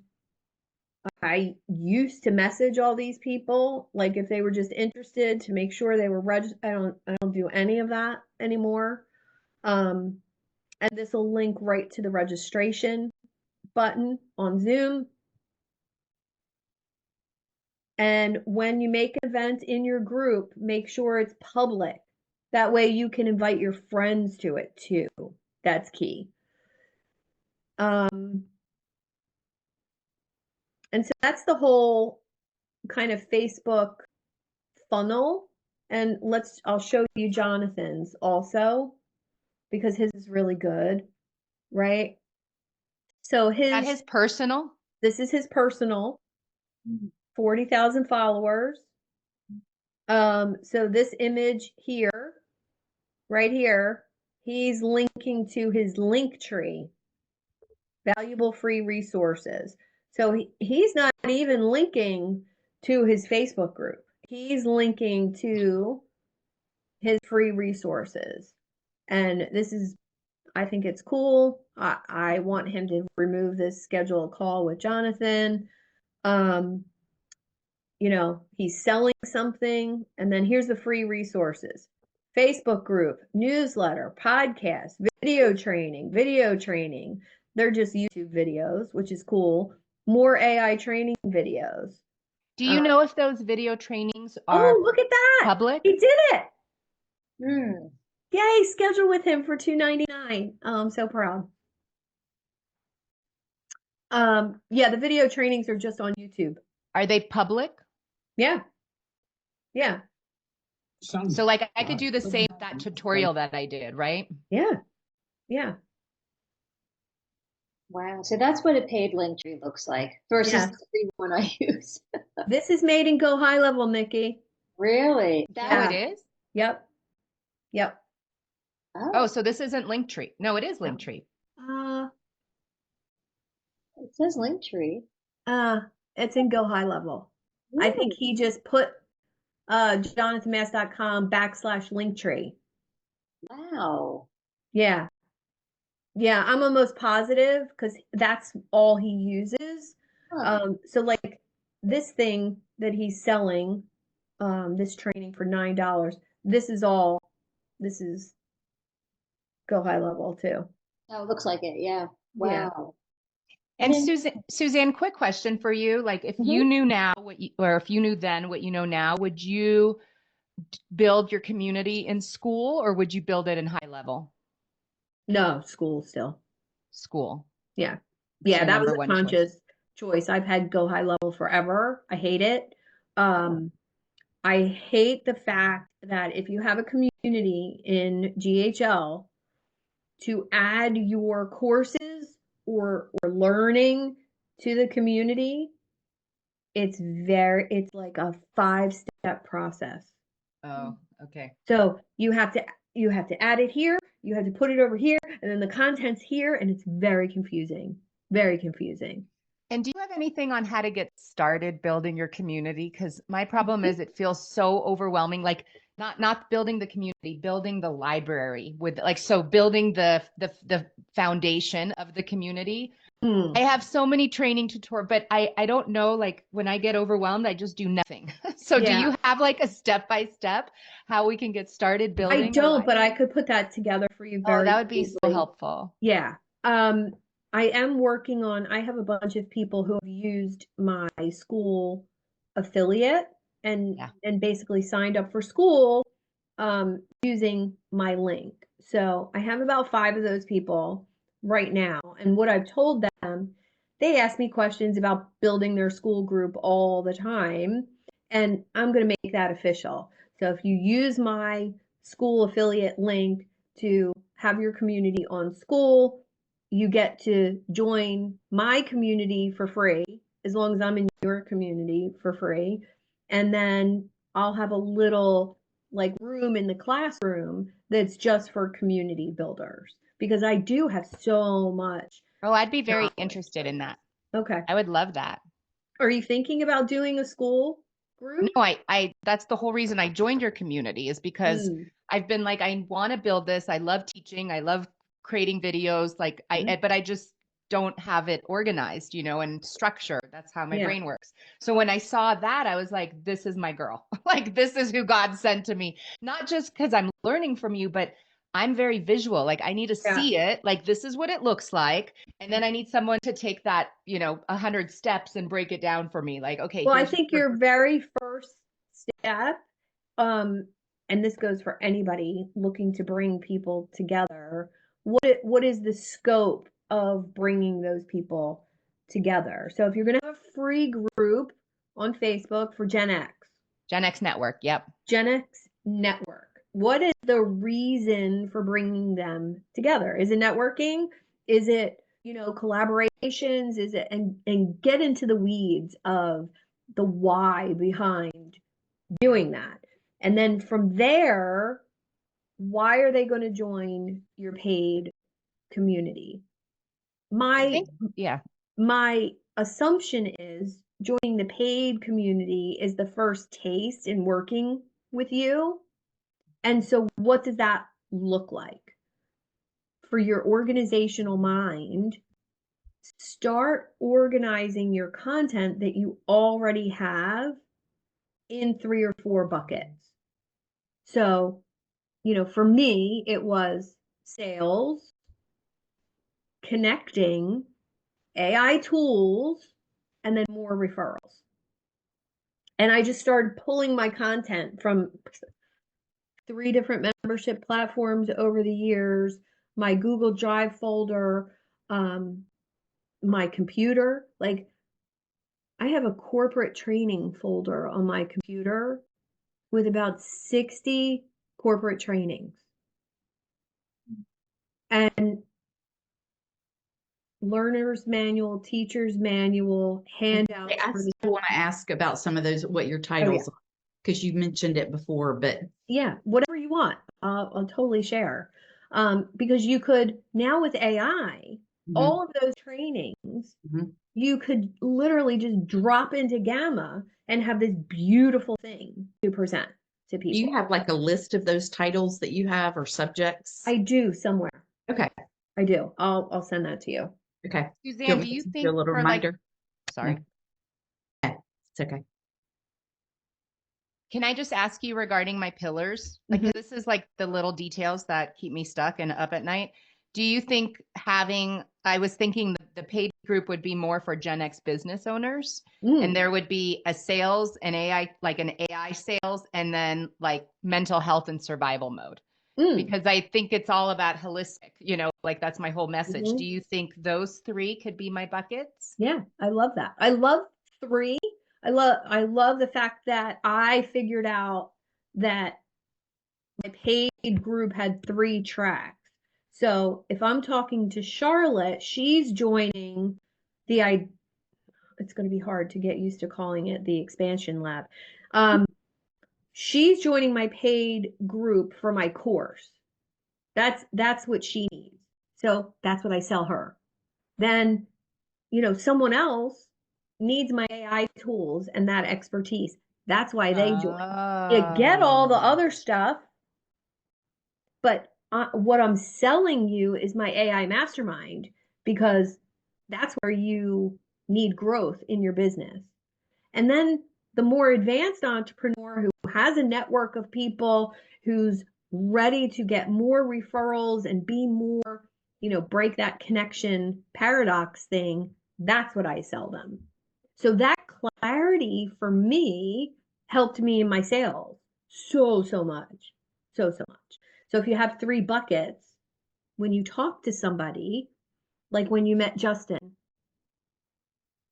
I used to message all these people, like if they were just interested, to make sure they were registered. I don't do any of that anymore. And this will link right to the registration button on Zoom. And when you make an event in your group, make sure it's public. That way you can invite your friends to it too. That's key. And so that's the whole kind of Facebook funnel. And I'll show you Jonathan's also, because his is really good, right? So Is his personal? This is his personal, 40,000 followers. So this image here, right here, he's linking to his link tree, valuable free resources. So he's not even linking to his Facebook group. He's linking to his free resources. And I think it's cool. I want him to remove this, schedule a call with Jonathan. you know, he's selling something, and then here's the free resources. Facebook group, newsletter, podcast, video training. They're just YouTube videos, which is cool. More AI training videos. Do you know if those video trainings are Oh, look at that. public? He did it. Hmm. Yay, schedule with him for $2.99. Oh, I'm so proud. Yeah, the video trainings are just on YouTube. Are they public? Yeah. Yeah. So like I could do the same with that tutorial that I did, right? Yeah. Yeah. Wow. So that's what a paid link tree looks like versus Yes. the free one I use. This is made in Go High Level, Nikki. Really? Oh, Yeah. it is? Yep. Yep. Oh, so this isn't Linktree. No, it is Linktree. It says link tree. It's in Go High Level. I think he just put jonathanmass.com/Linktree. Wow. Yeah. Yeah, I'm almost positive because that's all he uses. Huh. So like this thing that he's selling, this training for $9, this is Go High Level too. Oh, it looks like it. Yeah. Yeah. Wow. And then- Suzanne, quick question for you. Like if Mhm. you knew now or if you knew then what you know now, would you build your community in school or would you build it in high level? No, school still. School. Yeah. That's Yeah, your that was number a one conscious choice. I've had Go High Level forever. I hate it. I hate the fact that if you have a community in GHL, to add your courses or learning to the community, it's like a 5-step process. Oh, okay. So you have to add it here, you have to put it over here, and then the content's here, and it's very confusing. Very confusing. And do you have anything on how to get started building your community? Because my problem is it feels so overwhelming. Like not building the community, building the library with like so building the foundation of the community. I have so many training tutorials, but I don't know, like when I get overwhelmed, I just do nothing. So do you have like a step-by-step how we can get started building? I don't, but I could put that together for you very that would be easily. so helpful. Yeah. I am working on, I have a bunch of people who have used my school affiliate and basically signed up for school using my link. So I have about 5 of those people right now. And what I've told them, they ask me questions about building their school group all the time. And I'm going to make that official. So if you use my school affiliate link to have your community on school, you get to join my community for free, as long as I'm in your community for free. And then I'll have a little like room in the classroom that's just for community builders, because I do have so much. Oh, I'd be very interested in that. Okay. I would love that. Are you thinking about doing a school group? No, I that's the whole reason I joined your community is because I've been like, I want to build this. I love teaching. I love creating videos. Like but I just don't have it organized, and structure. That's how my brain works. So when I saw that, I was like, this is my girl. Like, this is who God sent to me. Not just because I'm learning from you, but I'm very visual. Like I need to see it. Like this is what it looks like. And then I need someone to take that, 100 steps and break it down for me. Like, okay. Well, I think your very first step, and this goes for anybody looking to bring people together, what is the scope of bringing those people together? So if you're going to have a free group on Facebook for Gen X Network, yep. Gen X Network, what is the reason for bringing them together? Is it networking? Is it, collaborations? Is it, and get into the weeds of the why behind doing that. And then from there, why are they going to join your paid community? My assumption is joining the paid community is the first taste in working with you. And so what does that look like? For your organizational mind, start organizing your content that you already have in 3 or 4 buckets. So, for me, it was sales, connecting, AI tools, and then more referrals. And I just started pulling my content from 3 different membership platforms over the years, my Google Drive folder, my computer. Like, I have a corporate training folder on my computer with about 60 corporate trainings and learner's manual, teacher's manual, handouts. I still want to ask about some of those, what your titles are, because you mentioned it before, but yeah, whatever you want, I'll totally share. Because you could now with AI, all of those trainings, you could literally just drop into Gamma and have this beautiful thing to present to people. do you have like a list of those titles that you have or subjects? I do somewhere. Okay. I do. I'll send that to you. Okay. Suzanne, do you think a little for reminder? sorry. Yeah, it's okay. Can I just ask you regarding my pillars? Like this is like the little details that keep me stuck and up at night. Do you think I was thinking the paid group would be more for Gen X business owners and there would be a sales and AI, like an AI sales, and then like mental health and survival mode. Because I think it's all about holistic, like that's my whole message. Do you think those 3 could be my buckets? Yeah, I love that. I love 3. I love the fact that I figured out that my paid group had 3 tracks. So if I'm talking to Charlotte, she's joining it's going to be hard to get used to calling it the expansion lab. She's joining my paid group for my course. That's what she needs. So that's what I sell her. Then, someone else needs my AI tools and that expertise. That's why they join. You get all the other stuff, but what I'm selling you is my AI mastermind because that's where you need growth in your business. And then the more advanced entrepreneur who has a network of people, who's ready to get more referrals and be more, break that connection paradox thing, that's what I sell them. So that clarity for me helped me in my sales so much. So much. So if you have 3 buckets, when you talk to somebody, like when you met Justin,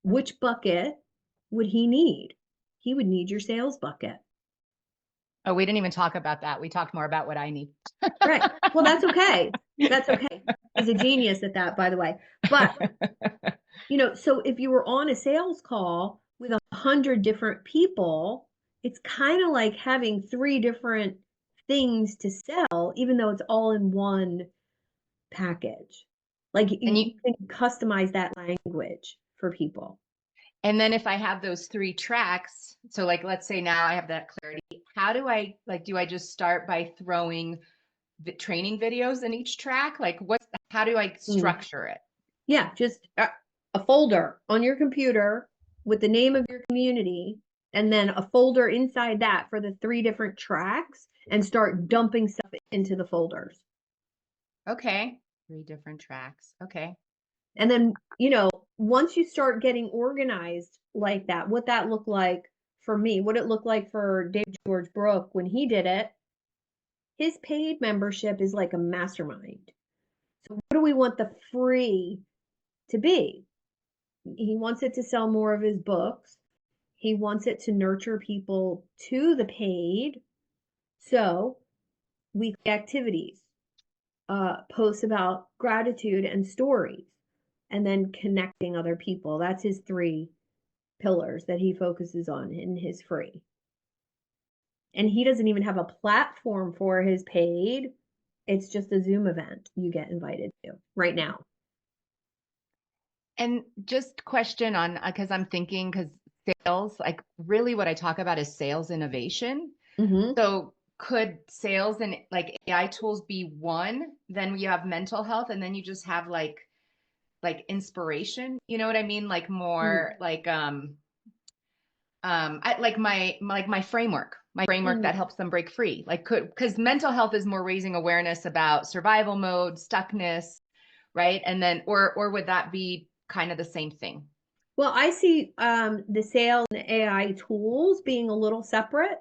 which bucket would he need? He would need your sales bucket. Oh, we didn't even talk about that. We talked more about what I need. Right. Well, that's okay. That's okay. He's a genius at that, by the way. But, so if you were on a sales call with 100 different people, it's kind of like having 3 different things to sell, even though it's all in one package. Like you can customize that language for people. And then if I have those 3 tracks, so like, let's say now I have that clarity, how do I, do I just start by throwing the training videos in each track? Like how do I structure it? Yeah, just a folder on your computer with the name of your community, and then a folder inside that for the 3 different tracks, and start dumping stuff into the folders. Okay. 3 different tracks. Okay. And then, once you start getting organized like that, what that looked like for me, what it looked like for Dave George Brooke when he did it, his paid membership is like a mastermind. So what do we want the free to be? He wants it to sell more of his books. He wants it to nurture people to the paid. So weekly activities, posts about gratitude and stories, and then connecting other people. That's his 3 pillars that he focuses on in his free. And he doesn't even have a platform for his paid. It's just a Zoom event you get invited to right now. And just question on, because I'm thinking, because sales, like really what I talk about is sales innovation. So could sales and like AI tools be one? Then you have mental health, and then you just have like inspiration. You know what I mean? Like more like like my framework, that helps them break free. Like because mental health is more raising awareness about survival mode, stuckness, right? And then, or would that be kind of the same thing? Well, I see the sales and AI tools being a little separate.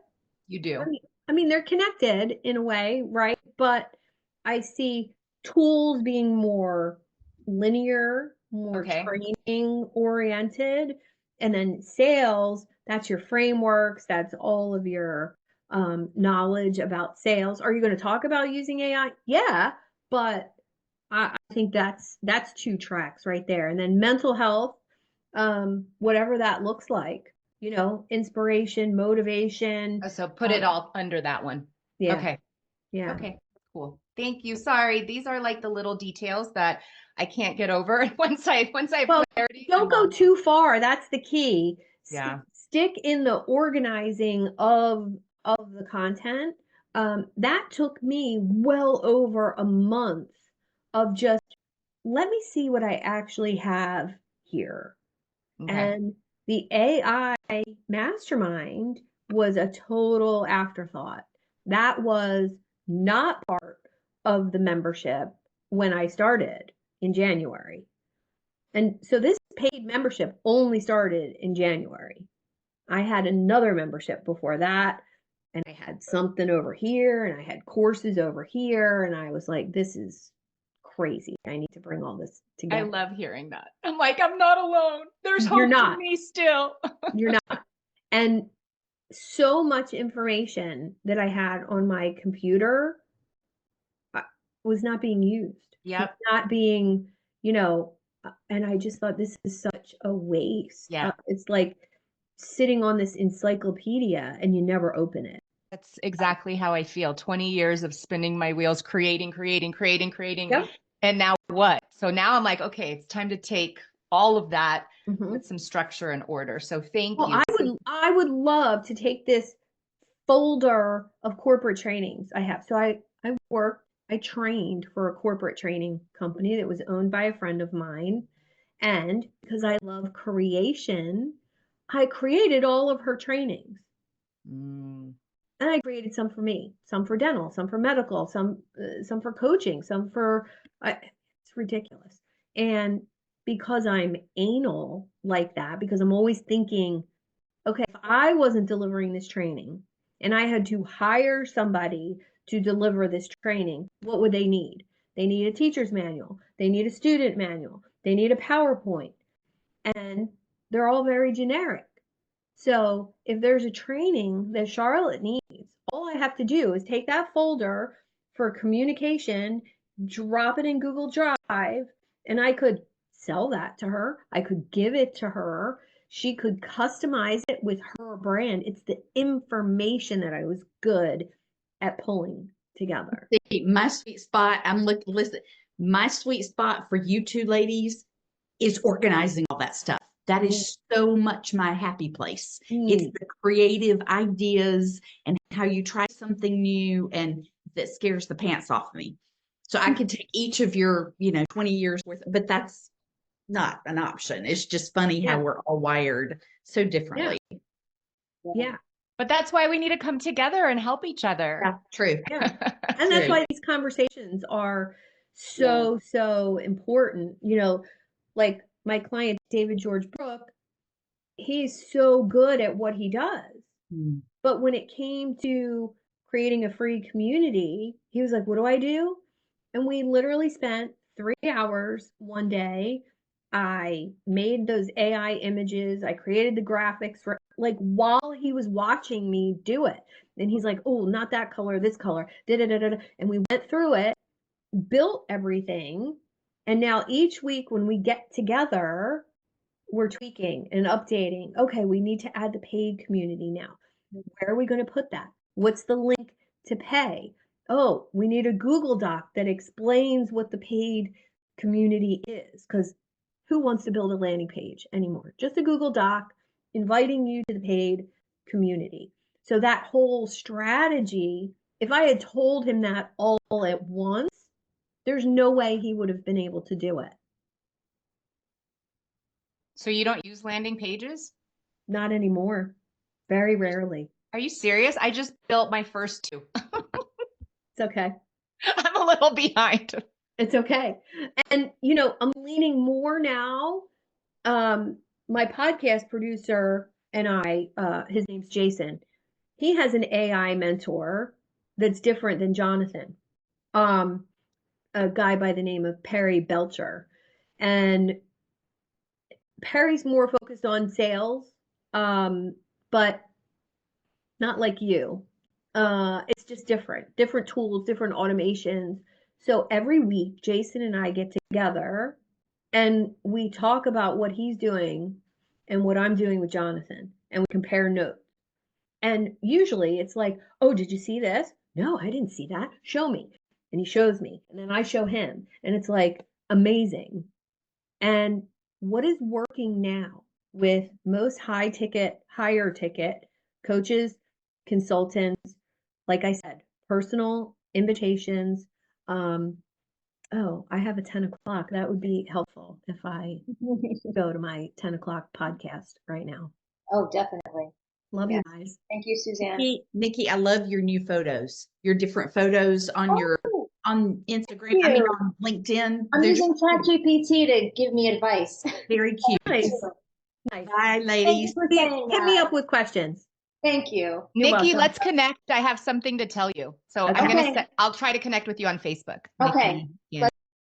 You do. I mean, they're connected in a way, right? But I see tools being more linear, more Okay. training oriented. And then sales, that's your frameworks, that's all of your knowledge about sales. Are you going to talk about using AI? Yeah, but I think that's two tracks right there. And then mental health, whatever that looks like, inspiration, motivation. So put it all under that one. Yeah. Okay. Yeah. Okay. Cool. Thank you. Sorry. These are like the little details that I can't get over once I Well, put clarity. don't go too far. That's the key. Yeah. Stick in the organizing of the content. That took me well over a month of just let me see what I actually have here. Okay. And the AI mastermind was a total afterthought. That was not part of the membership when I started in January. And so this paid membership only started in January. I had another membership before that, and I had something over here, and I had courses over here, and I was like, this is crazy. I need to bring all this I together. love hearing that. I'm like, I'm not alone. There's You're hope for not. me still. You're not. And so much information that I had on my computer was not being used. Yep. Not being, and I just thought this is such a waste. Yeah. It's like sitting on this encyclopedia and you never open it. That's exactly how I feel. 20 years of spinning my wheels, creating. Yep. And now what? So now I'm like, okay, it's time to take all of that Mhm. with some structure and order. So thank Well, you. I would love to take this folder of corporate trainings I have. So I trained for a corporate training company that was owned by a friend of mine. And because I love creation, I created all of her trainings. Mm. And I created some for me, some for dental, some for medical, some for coaching, some for it's ridiculous. And because I'm anal like that, because I'm always thinking, okay, if I wasn't delivering this training and I had to hire somebody to deliver this training, what would they need? They need a teacher's manual. They need a student manual. They need a PowerPoint. And they're all very generic. So if there's a training that Charlotte needs, all I have to do is take that folder for communication, drop it in Google Drive, and I could sell that to her. I could give it to her. She could customize it with her brand. It's the information that I was good at pulling together. See, my sweet spot, listen, my sweet spot for you two ladies is organizing all that stuff. That is so much my happy place. It's the creative ideas and how you try something new and that scares the pants off me. So I could take each of your, 20 years worth, but that's not an option. It's just funny how we're all wired so differently. Yeah. But that's why we need to come together and help each other. Yeah, true. Yeah. And that's why these conversations are so important. Like my client, David George Brooke, he's so good at what he does. But when it came to creating a free community, he was like, what do I do? And we literally spent 3 hours one day. I made those AI images. I created the graphics for like while he was watching me do it. And he's like, oh, not that color, this color. And we went through it, built everything. And now each week when we get together, we're tweaking and updating. Okay, we need to add the paid community now. Where are we going to put that? What's the link to pay? Oh, we need a Google Doc that explains what the paid community is, because who wants to build a landing page anymore? Just a Google Doc inviting you to the paid community. So that whole strategy, if I had told him that all at once, there's no way he would have been able to do it. So you don't use landing pages? Not anymore. Very rarely. Are you serious? I just built my first 2. It's okay. I'm a little behind. It's okay. And, I'm leaning more now. My podcast producer and I, his name's Jason. He has an AI mentor that's different than Jonathan. A guy by the name of Perry Belcher. And Perry's more focused on sales, but not like you. It's just different tools, different automations. So every week, Jason and I get together and we talk about what he's doing and what I'm doing with Jonathan, and we compare notes. And usually it's like, oh, did you see this? No, I didn't see that. Show me. And he shows me, and then I show him, and it's like amazing. And what is working now with most higher ticket coaches, consultants, like I said, personal invitations. Oh, I have a 10 o'clock. That would be helpful if I go to my 10 o'clock podcast right now. Oh, definitely. Love Yes. you guys. Thank you, Suzanne. Nikki, I love your new photos, your different photos on your Oh, on Instagram. thank I mean, you. on LinkedIn. I'm They're using ChatGPT to give me advice. very cute. Nice. Nice. Bye, Thank ladies. you for saying Hit me that. up with questions. Thank you. You're Nikki, welcome. let's connect. I have something to tell you. So Okay. I'm gonna Okay. I'll try to connect with you on Facebook. Okay. Nikki. Yeah.